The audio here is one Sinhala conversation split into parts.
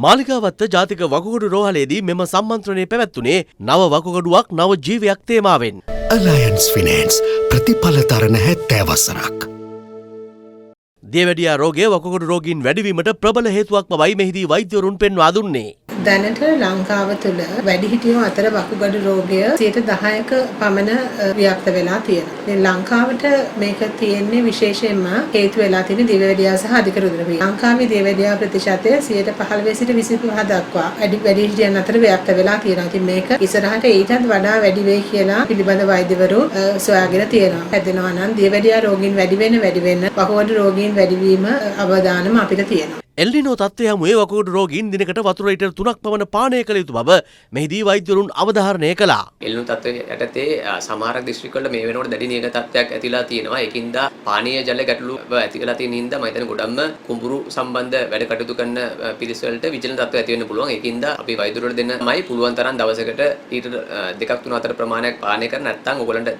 මාලිගාවත්ත ජාතික වකුගඩු රෝහලේදී මෙම සම්මන්ත්‍රණය පැවැත්වුණේ නව වකුගඩුවක් නව ජීවයක් තේමාවෙන්. Alliance Finance ප්‍රතිඵල තරණ 70 වසරක්. දියවැඩියා රෝගය වකුගඩු රෝගීන් වැඩිවීමට ප්‍රබල හේතුවක් බවයි මෙහිදී වෛද්‍යවරුන් පෙන්වා දුන්නේ. දැනට ලංකාව තුළ වැඩිහිටියෝ අතර වකුගඩු රෝගය 10%ක පමණ ව්‍යාප්ත වෙලා තියෙනවා. ඉතින් ලංකාවට මේක තියෙන්නේ විශේෂයෙන්ම හේතු වෙලා තියෙන දියවැඩියා සහ අධික රුධිර වේගය. ලංකාවේ දියවැඩියා ප්‍රතිශතය 15 සිට 25 දක්වා වැඩිහිටියන් අතර ව්‍යාප්ත වෙලා තියෙනවා. ඉතින් මේක ඉස්සරහට ඊටත් වඩා වැඩි වෙයි කියලා පිළිබඳ වෛද්‍යවරු සොයාගෙන තියෙනවා. හැදෙනවා නම් දියවැඩියා රෝගීන් වැඩි වෙන වකුගඩු රෝගීන් වැඩිවීම අවදානම අපිට තියෙනවා. එල්නිනෝ තත්ත්වය හමුවේ වකුගඩු රෝගීන් දිනකට වතුර ලීටර් 3ක් පමණ පානය කළ යුතු බව මෙහිදී වෛද්‍යවරුන් අවධාරණය කළා. එල්නිනෝ තත්ත්වය යටතේ සමහර දිස්ත්‍රික්කවල මේ වෙනකොට දැඩි නියඟ තත්ත්වයක් ඇතිලා තියෙනවා. ඒකින්ද පානීය ජල ගැටලු ඇතිලා තියෙන හින්දා මම හිතන්නේ ගොඩක්ම කුඹුරු සම්බන්ධ වැඩ කටයුතු කරන පිරිස වලට විචලන තත්ත්වයක් ඇති වෙන්න පුළුවන්. ඒකින්ද අපි වෛද්‍යවරුන්ට දෙන්නමයි පුළුවන් තරම් දවසකට ලීටර් 2ක් 3 අතර ප්‍රමාණයක් පානය කරන්න. නැත්නම් ඔයගොල්ලන්ට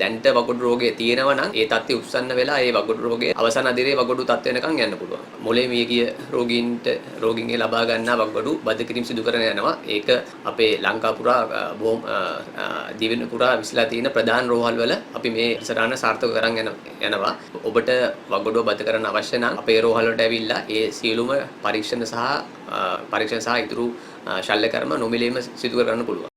දැන්ට වකුගඩු රෝගය තියෙනවා නම් ඒ තත්ත්වය උස්සන්න වෙලා ඒ වකුගඩු රෝගයේ අවසන් අදිරේ වකුගඩු තත්ත්වය වෙනකන් යන්න පුළුවන්. මොලේ මියගිය රෝගීන්ගේ ලබා ගන්නා වකුගඩු බද්ධ කිරීම සිදු කරන යනවා. ඒක අපේ ලංකා පුරා බොහොම දිවෙන පුරා විසලා තියෙන ප්‍රධාන රෝහල් වල අපි මේ සරණ සාර්ථක කරන් යනවා. ඔබට වකුගඩුව බද්ධ කරන්න අවශ්‍ය නම් අපේ රෝහල් වලට ඇවිල්ලා ඒ සියලුම පරීක්ෂණ සහ ඉතුරු ශල්‍ය කර්ම නොමිලේම සිදු කරගන්න පුළුවන්.